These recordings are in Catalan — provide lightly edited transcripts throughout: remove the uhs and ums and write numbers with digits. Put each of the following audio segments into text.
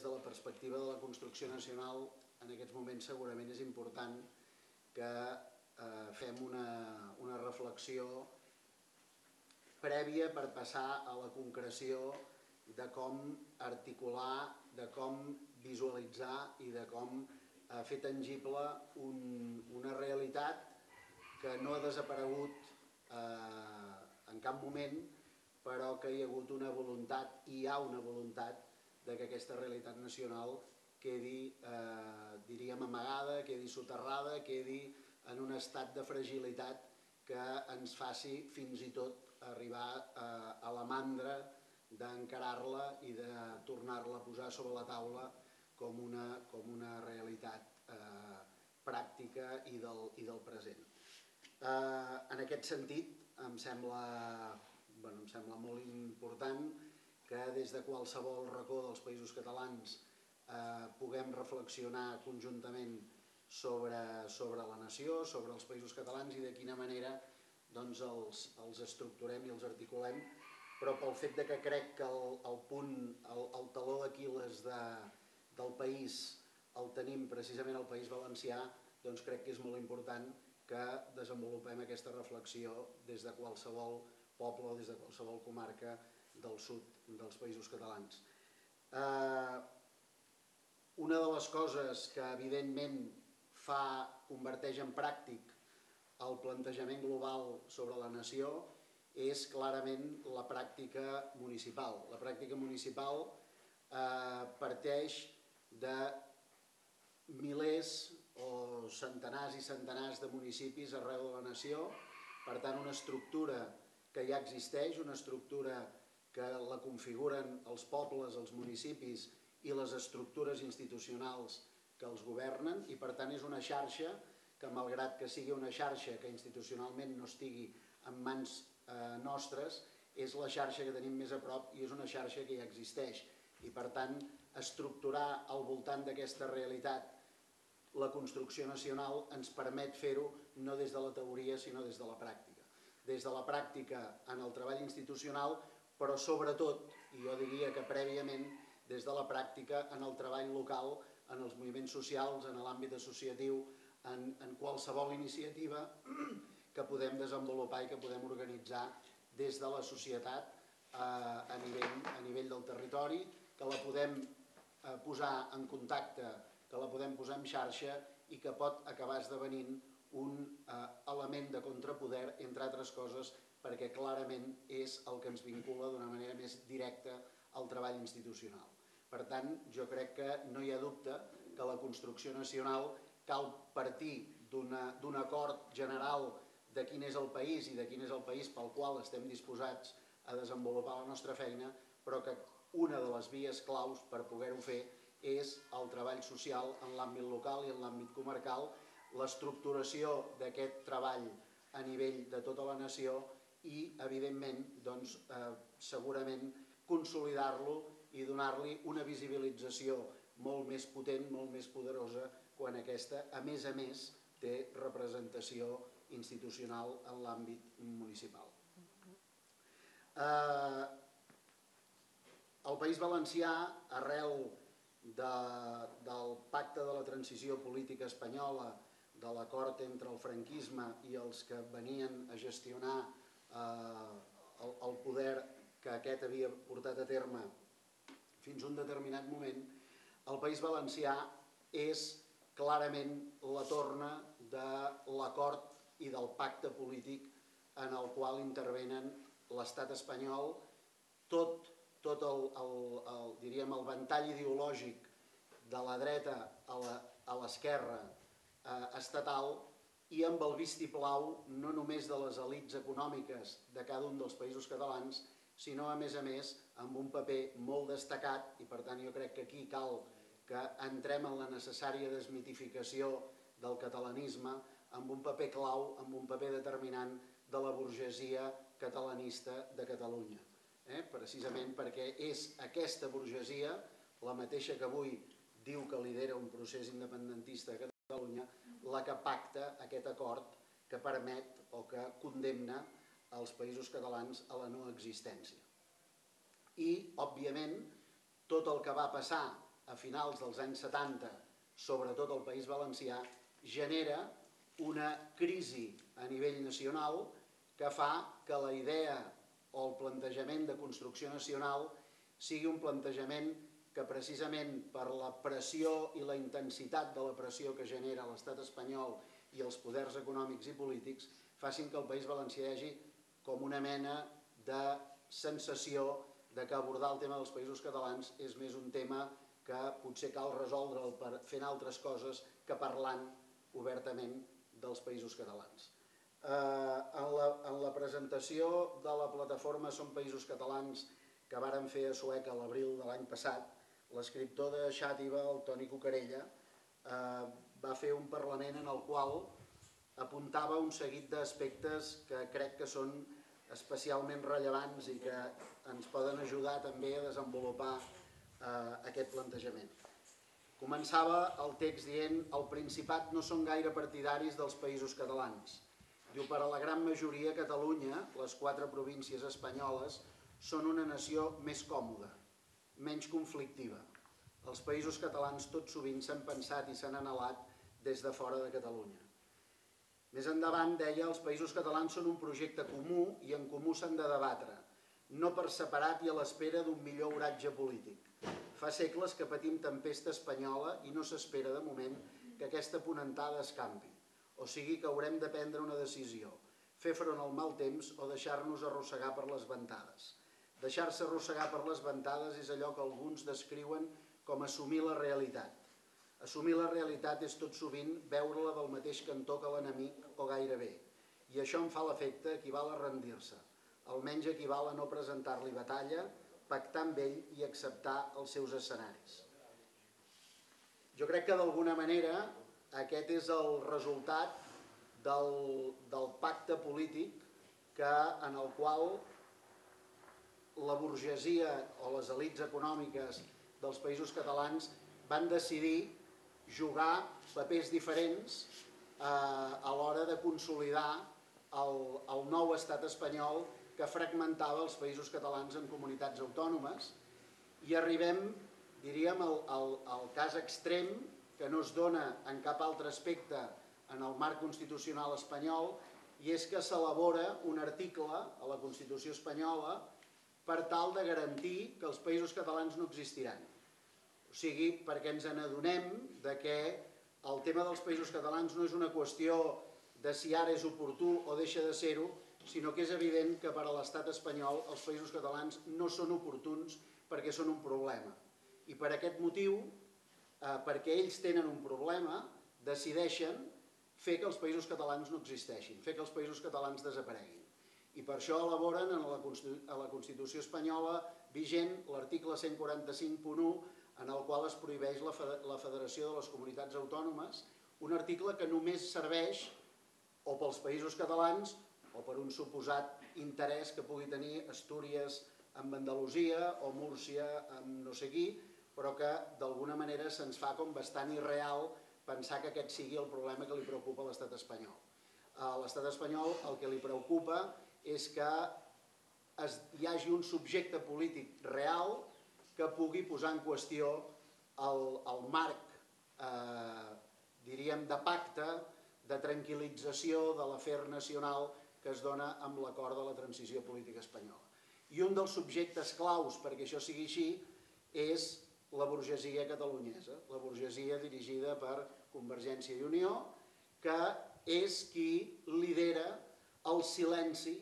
des de la perspectiva de la construcció nacional, en aquests moments segurament és important que fem una reflexió prèvia per passar a la concreció de com articular, de com visualitzar i de com fer tangible una realitat que no ha desaparegut en cap moment, però que hi ha hagut una voluntat, i hi ha una voluntat, que aquesta realitat nacional quedi, diríem, amagada, quedi soterrada, quedi en un estat de fragilitat que ens faci fins i tot arribar a la mandra d'encarar-la i de tornar-la a posar sobre la taula com una realitat pràctica i del present. En aquest sentit, em sembla molt important que des de qualsevol racó dels Països Catalans puguem reflexionar conjuntament sobre la nació, sobre els Països Catalans i de quina manera els estructurem i els articulem, però pel fet que crec que el taló d'Aquil·les del país el tenim precisament al País Valencià, doncs crec que és molt important que desenvolupem aquesta reflexió des de qualsevol poble o des de qualsevol comarca del sud dels Països Catalans. Una de les coses que evidentment converteix en pràctic el plantejament global sobre la nació és clarament la pràctica municipal. La pràctica municipal parteix de milers o centenars i centenars de municipis arreu de la nació, per tant una estructura que ja existeix, una estructura que la configuren els pobles, els municipis i les estructures institucionals que els governen, i per tant és una xarxa que, malgrat que sigui una xarxa que institucionalment no estigui en mans nostres, és la xarxa que tenim més a prop i és una xarxa que ja existeix. I per tant, estructurar al voltant d'aquesta realitat la construcció nacional ens permet fer-ho no des de la teoria sinó des de la pràctica. Des de la pràctica en el treball institucional, però sobretot, i jo diria que prèviament, des de la pràctica en el treball local, en els moviments socials, en l'àmbit associatiu, en qualsevol iniciativa que podem desenvolupar i que podem organitzar des de la societat a nivell del territori, que la podem posar en contacte, que la podem posar en xarxa i que pot acabar esdevenint un element de contrapoder, entre altres coses, perquè clarament és el que ens vincula d'una manera més directa al treball institucional. Per tant, jo crec que no hi ha dubte que la construcció nacional cal partir d'un acord general de quin és el país i de quin és el país pel qual estem disposats a desenvolupar la nostra feina, però que una de les vies claus per poder-ho fer és el treball social en l'àmbit local i en l'àmbit comarcal, l'estructuració d'aquest treball a nivell de tota la nació i, evidentment, segurament consolidar-lo i donar-li una visibilització molt més potent, molt més poderosa, quan aquesta, a més, té representació institucional en l'àmbit municipal. El País Valencià, arrel del pacte de la transició política espanyola, de l'acord entre el franquisme i els que venien a gestionar el poder que aquest havia portat a terme fins a un determinat moment, el País Valencià és clarament la torna de l'acord i del pacte polític en el qual intervenen l'estat espanyol, tot el ventall ideològic de la dreta a l'esquerra estatal i amb el vistiplau no només de les elits econòmiques de cada un dels països catalans, sinó, a més, amb un paper molt destacat, i per tant jo crec que aquí cal que entrem en la necessària desmitificació del catalanisme, amb un paper clau, amb un paper determinant de la burgesia catalanista de Catalunya. Precisament perquè és aquesta burgesia, la mateixa que avui diu que lidera un procés independentista a Catalunya, la que pacta aquest acord que permet o que condemna els països catalans a la no existència. I, òbviament, tot el que va passar a finals dels anys 70, sobretot al País Valencià, genera una crisi a nivell nacional que fa que la idea o el plantejament de construcció nacional sigui un plantejament que precisament per la pressió i la intensitat de la pressió que genera l'estat espanyol i els poders econòmics i polítics facin que el País Valencià hi hagi com una mena de sensació de que abordar el tema dels Països Catalans és més un tema que potser cal resoldre'l fent altres coses que parlant obertament dels Països Catalans. En la presentació de la plataforma Som Països Catalans que varen fer a Sueca a l'abril de l'any passat, l'escriptor de Xàtiva, el Toni Cucarella, va fer un parlament en el qual apuntava un seguit d'aspectes que crec que són especialment rellevants i que ens poden ajudar també a desenvolupar aquest plantejament. Començava el text dient: el Principat no són gaire partidaris dels Països Catalans. Diu, per a la gran majoria, Catalunya, les 4 províncies espanyoles, són una nació més còmoda, menys conflictiva. Els Països Catalans tot sovint s'han pensat i s'han anhelat des de fora de Catalunya. Més endavant deia: els Països Catalans són un projecte comú i en comú s'han de debatre, no per separat i a l'espera d'un millor oratge polític. Fa segles que patim tempesta espanyola i no s'espera de moment que aquesta ponentada escampi, o sigui que haurem de prendre una decisió, fer front al mal temps o deixar-nos arrossegar per les ventades. Deixar-se arrossegar per les ventades és allò que alguns descriuen com assumir la realitat. Assumir la realitat és tot sovint veure-la del mateix cantó que l'enemic o gairebé, i això em fa l'efecte equival a rendir-se, almenys equival a no presentar-li batalla, pactar amb ell i acceptar els seus escenaris. Jo crec que d'alguna manera aquest és el resultat del pacte polític en el qual la burgesia o les elits econòmiques dels Països Catalans van decidir jugar papers diferents a l'hora de consolidar el nou estat espanyol que fragmentava els Països Catalans en comunitats autònomes, i arribem, diríem, al cas extrem que no es dona en cap altre aspecte en el marc constitucional espanyol, i és que s'elabora un article a la Constitució espanyola per tal de garantir que els Països Catalans no existiran. O sigui, perquè ens n'adonem que el tema dels Països Catalans no és una qüestió de si ara és oportú o deixa de ser-ho, sinó que és evident que per a l'estat espanyol els Països Catalans no són oportuns perquè són un problema. I per aquest motiu, perquè ells tenen un problema, decideixen fer que els Països Catalans no existeixin, fer que els Països Catalans desapareguin. I per això elaboren a la Constitució espanyola vigent l'article 145.1, en el qual es prohibeix la Federació de les Comunitats Autònomes, un article que només serveix o pels Països Catalans o per un suposat interès que pugui tenir Astúries amb Andalusia o Múrcia amb no sé qui, però que d'alguna manera se'ns fa com bastant irreal pensar que aquest sigui el problema que li preocupa a l'estat espanyol. A l'estat espanyol el que li preocupa és que hi hagi un subjecte polític real que pugui posar en qüestió el marc, diríem, de pacte, de tranquil·lització de l'afer nacional que es dona amb l'acord de la transició política espanyola. I un dels subjectes claus perquè això sigui així és la burgesia catalunyesa, la burgesia dirigida per Convergència i Unió, que és qui lidera el silenci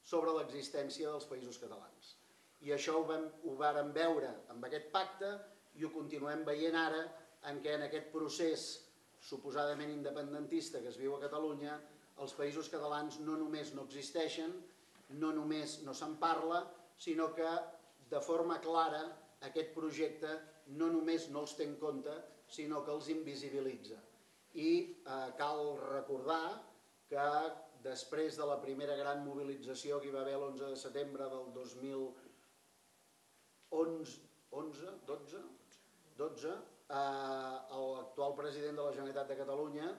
sobre l'existència dels Països Catalans. I això ho vàrem veure amb aquest pacte i ho continuem veient ara, en què en aquest procés suposadament independentista que es viu a Catalunya, els Països Catalans no només no existeixen, no només no se'n parla, sinó que de forma clara aquest projecte no només no els té en compte, sinó que els invisibilitza. I cal recordar que després de la primera gran mobilització que hi va haver l'11 de setembre del 2012, l'actual president de la Generalitat de Catalunya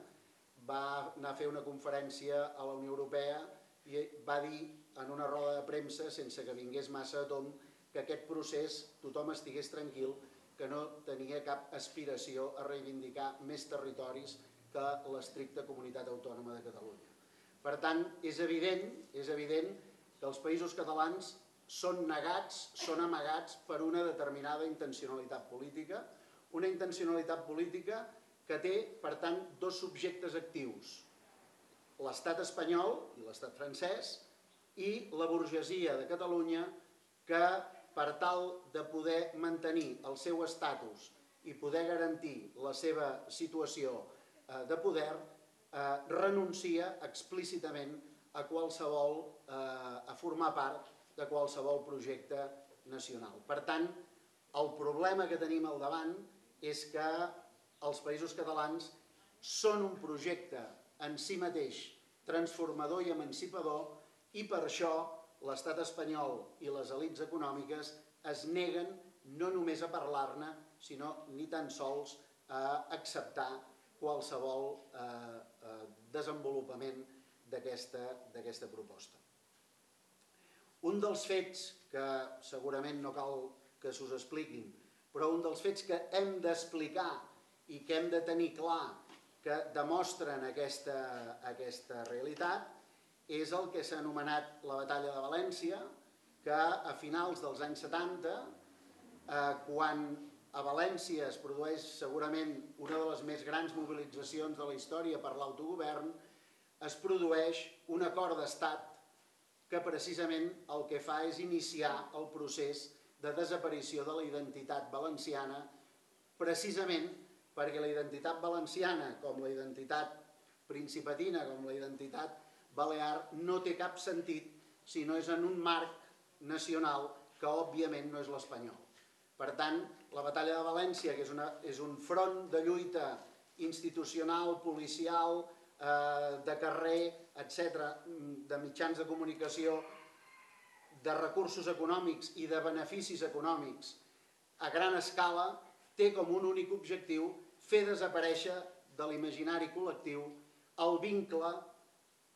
va anar a fer una conferència a la Unió Europea i va dir en una roda de premsa, sense que vingués massa a tomb, que aquest procés tothom estigués tranquil, que no tenia cap aspiració a reivindicar més territoris que l'estricta comunitat autònoma de Catalunya. Per tant, és evident que els països catalans són negats, són amagats per una determinada intencionalitat política, una intencionalitat política que té, per tant, dos subjectes actius, l'estat espanyol i l'estat francès i la burgesia de Catalunya que, per tal de poder mantenir el seu estatus i poder garantir la seva situació de poder, renuncia explícitament a formar part de qualsevol projecte nacional. Per tant, el problema que tenim al davant és que els països catalans són un projecte en si mateix transformador i emancipador i per això l'estat espanyol i les elits econòmiques es neguen no només a parlar-ne, sinó ni tan sols a acceptar qualsevol desenvolupament d'aquesta proposta. Un dels fets que segurament no cal que s'us expliquin, però un dels fets que hem d'explicar i que hem de tenir clar que demostren aquesta realitat és el que s'ha anomenat la Batalla de València, que a finals dels anys 70, quan a València es produeix segurament una de les més grans mobilitzacions de la història per l'autogovern, es produeix un acord d'estat que precisament el que fa és iniciar el procés de desaparició de la identitat valenciana, precisament perquè la identitat valenciana, com la identitat principatina, com la identitat balear, no té cap sentit si no és en un marc nacional que òbviament no és l'espanyol. Per tant, la Batalla de València, que és un front de lluita institucional, policial, de carrer, etc., de mitjans de comunicació, de recursos econòmics i de beneficis econòmics a gran escala, té com un únic objectiu fer desaparèixer de l'imaginari col·lectiu el vincle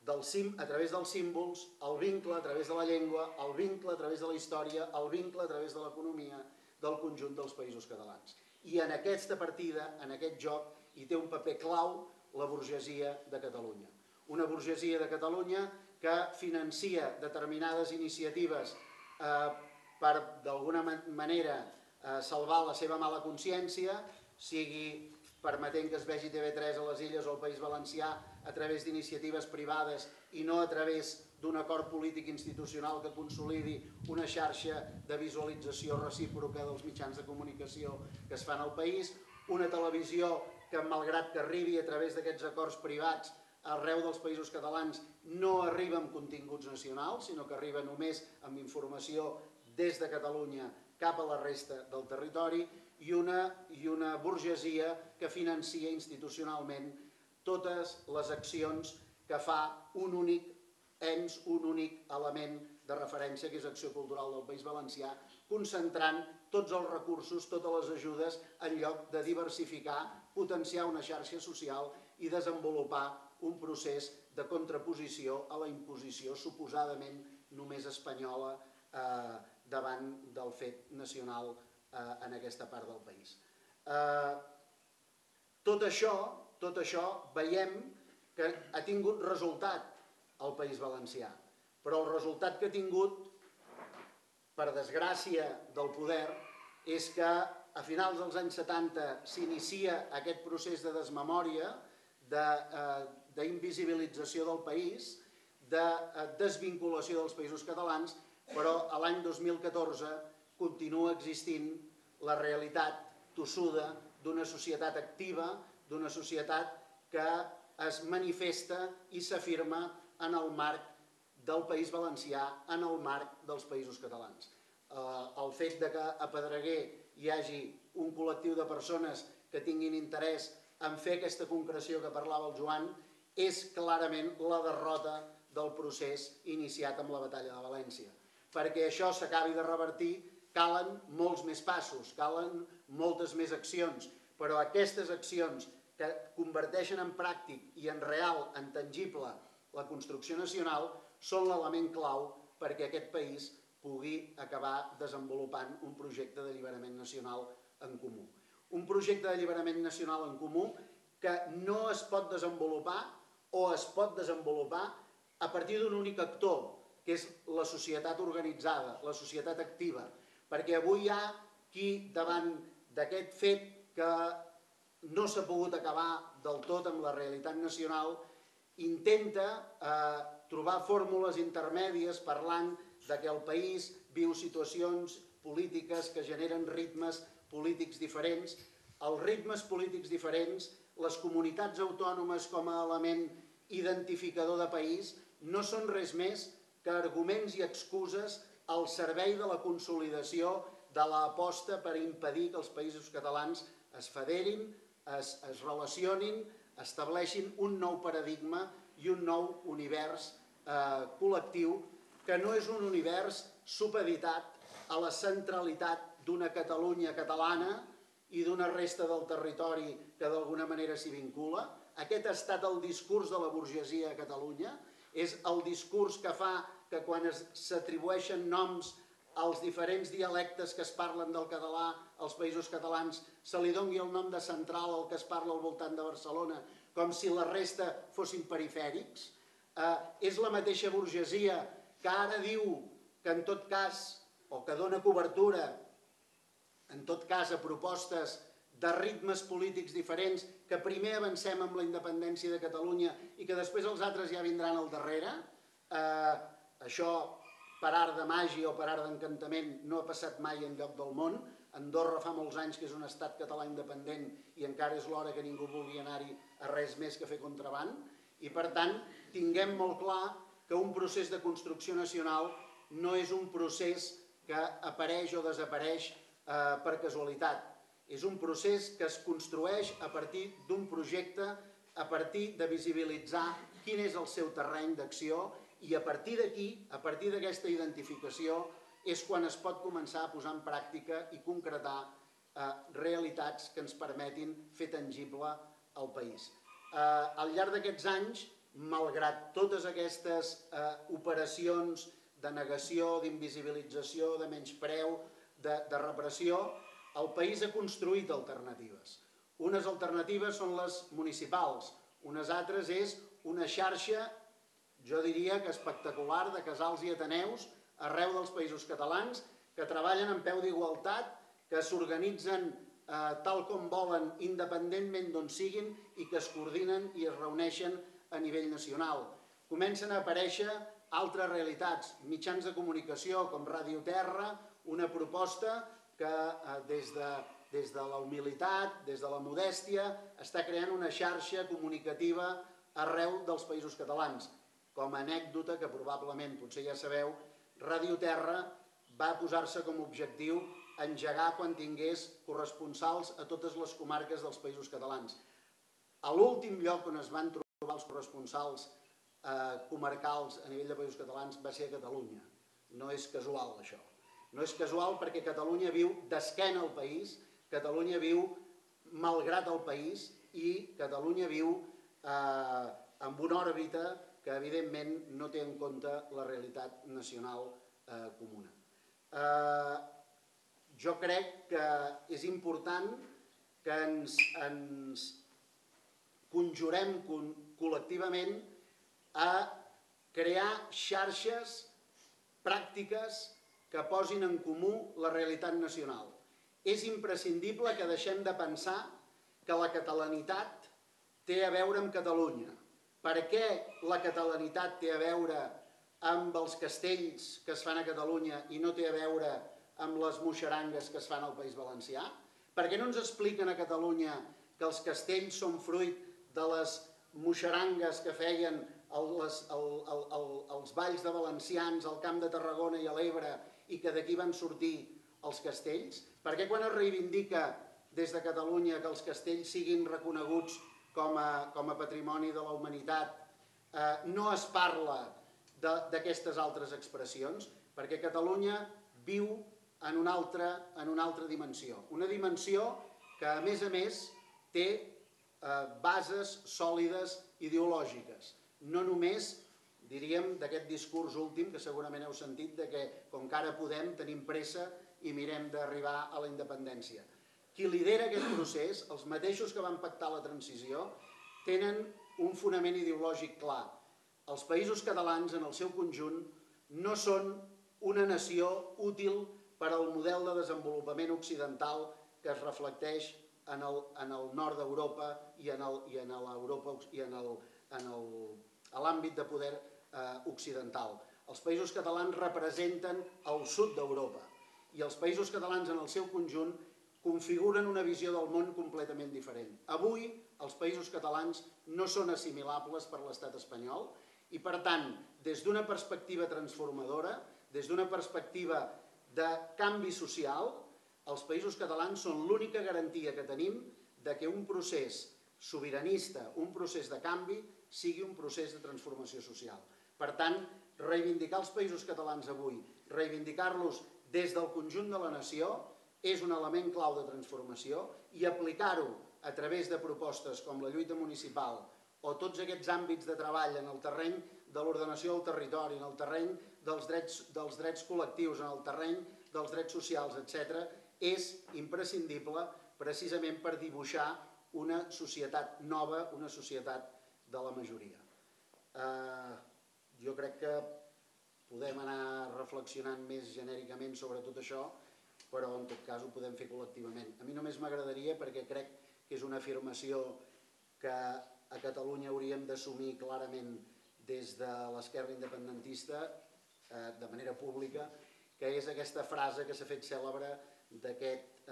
a través dels símbols, el vincle a través de la llengua, el vincle a través de la història, el vincle a través de l'economia del conjunt dels països catalans. I en aquesta partida, en aquest joc, hi té un paper clau la burgesia de Catalunya. Una burgesia de Catalunya que financia determinades iniciatives per, d'alguna manera, salvar la seva mala consciència, sigui permetent que es vegi TV3 a les Illes o al País Valencià a través d'iniciatives privades i no a través d'un acord polític institucional que consolidi una xarxa de visualització recíproca dels mitjans de comunicació que es fan al país, una televisió que, malgrat que arribi a través d'aquests acords privats arreu dels països catalans, no arriba amb continguts nacionals, sinó que arriba només amb informació des de Catalunya cap a la resta del territori, i una burgesia que financia institucionalment totes les accions que fa un únic ens, un únic element de referència, que és Acció Cultural del País Valencià, concentrant tots els recursos, totes les ajudes, en lloc de diversificar, potenciar una xarxa social i desenvolupar un procés de contraposició a la imposició suposadament només espanyola davant del fet nacional en aquesta part del país. Tot això veiem que ha tingut resultat al País Valencià, però el resultat que ha tingut, per desgràcia del poder, és que a finals dels anys 70 s'inicia aquest procés de desmemòria, d'invisibilització del país, de desvinculació dels països catalans, però a l'any 2014 continua existint la realitat tossuda d'una societat activa, d'una societat que es manifesta i s'afirma en el marc del País Valencià, en el marc dels països catalans. El fet que a Pedreguer hi hagi un col·lectiu de persones que tinguin interès en fer aquesta concreció que parlava el Joan és clarament la derrota del procés iniciat amb la Batalla de València. Perquè això s'acabi de revertir calen molts més passos, calen moltes més accions, però aquestes accions que converteixen en pràctic i en real, en tangible, la construcció nacional, són l'element clau perquè aquest país pugui acabar desenvolupant un projecte d'alliberament nacional en comú. Un projecte d'alliberament nacional en comú que no es pot desenvolupar o es pot desenvolupar a partir d'un únic actor, que és la societat organitzada, la societat activa, perquè avui hi ha qui, davant d'aquest fet que no s'ha pogut acabar del tot amb la realitat nacional, intenta trobar fórmules intermèdies parlant que el país viu situacions polítiques que generen ritmes polítics diferents. Els ritmes polítics diferents, les comunitats autònomes com a element identificador de país, no són res més que arguments i excuses al servei de la consolidació de l'aposta per impedir que els països catalans es federin, es relacionin, estableixin un nou paradigma i un nou univers col·lectiu que no és un univers supeditat a la centralitat d'una Catalunya catalana i d'una resta del territori que d'alguna manera s'hi vincula. Aquest ha estat el discurs de la burgesia a Catalunya, és el discurs que fa que quan s'atribueixen noms als diferents dialectes que es parlen del català als països catalans se li doni el nom de central al que es parla al voltant de Barcelona, com si la resta fossin perifèrics. És la mateixa burgesia que ara diu que en tot cas, o que dona cobertura, en tot cas a propostes de ritmes polítics diferents, que primer avancem amb la independència de Catalunya i que després els altres ja vindran al darrere. Això, per art de màgia o per art d'encantament, no ha passat mai enlloc del món. Andorra fa molts anys que és un estat català independent i encara és l'hora que ningú vulgui anar-hi a res més que fer contraband. I per tant, tinguem molt clar que un procés de construcció nacional no és un procés que apareix o desapareix per casualitat. És un procés que es construeix a partir d'un projecte, a partir de visibilitzar quin és el seu terreny d'acció i a partir d'aquí, a partir d'aquesta identificació, és quan es pot començar a posar en pràctica i concretar realitats que ens permetin fer tangible el país. Al llarg d'aquests anys, malgrat totes aquestes operacions de negació, d'invisibilització, de menyspreu, de repressió, el país ha construït alternatives. Unes alternatives són les municipals, unes altres és una xarxa, jo diria que espectacular, de casals i ateneus arreu dels països catalans que treballen en peu d'igualtat, que s'organitzen tal com volen independentment d'on siguin i que es coordinen i es reuneixen a nivell nacional. Comencen a aparèixer altres realitats, mitjans de comunicació com Ràdio Terra, una proposta que des de la humilitat, des de la modèstia, està creant una xarxa comunicativa arreu dels països catalans. Com a anècdota, que probablement potser ja sabeu, Ràdio Terra va posar-se com a objectiu engegar quan tingués corresponsals a totes les comarques dels països catalans. A l'últim lloc on es van trobar els corresponsals comarcals a nivell de països catalans va ser a Catalunya. No és casual, això. No és casual perquè Catalunya viu d'esquena al país, Catalunya viu malgrat el país i Catalunya viu amb una òrbita que evidentment no té en compte la realitat nacional comuna. Jo crec que és important que ens conjurem col·lectivament a crear xarxes pràctiques que posin en comú la realitat nacional. És imprescindible que deixem de pensar que la catalanitat té a veure amb Catalunya. Per què la catalanitat té a veure amb els castells que es fan a Catalunya i no té a veure amb les moixerangues que es fan al País Valencià? Per què no ens expliquen a Catalunya que els castells són fruit de les moixerangues que feien els balls de valencians al Camp de Tarragona i a l'Ebre i que d'aquí van sortir els castells? Per què quan es reivindica des de Catalunya que els castells siguin reconeguts com a patrimoni de la humanitat no es parla d'aquestes altres expressions? Perquè Catalunya viu en una altra dimensió. Una dimensió que, a més, té bases sòlides ideològiques. No només, diríem, d'aquest discurs últim, que segurament heu sentit, que com que ara podem, tenim pressa i mirem d'arribar a la independència. qui lidera aquest procés, els mateixos que van pactar la transició, tenen un fonament ideològic clar. Els països catalans, en el seu conjunt, no són una nació útil per al model de desenvolupament occidental que es reflecteix en el nord d'Europa i en l'àmbit de poder occidental. Els països catalans representen el sud d'Europa i els països catalans en el seu conjunt configuren una visió del món completament diferent. Avui els països catalans no són assimilables per l'estat espanyol i, per tant, des d'una perspectiva transformadora, des d'una perspectiva de canvi social, els països catalans són l'única garantia que tenim que un procés sobiranista, un procés de canvi, sigui un procés de transformació social. Per tant, reivindicar els països catalans avui, reivindicar-los des del conjunt de la nació, és un element clau de transformació i aplicar-ho a través de propostes com la lluita municipal o tots aquests àmbits de treball en el terreny de l'ordenació del territori, en el terreny dels drets col·lectius, en el terreny dels drets socials, etc., és imprescindible precisament per dibuixar una societat nova, una societat de la majoria. Jo crec que podem anar reflexionant més genèricament sobre tot això, però en tot cas ho podem fer col·lectivament. A mi només m'agradaria, perquè crec que és una afirmació que a Catalunya hauríem d'assumir clarament des de l'esquerra independentista, de manera pública, que és aquesta frase que s'ha fet cèlebre d'aquest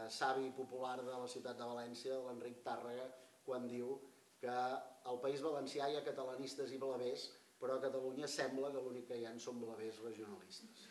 savi popular de la ciutat de València, l'Enric Tàrrega, quan diu que al País Valencià hi ha catalanistes i blavers, però a Catalunya sembla que l'únic que hi ha són blavers regionalistes.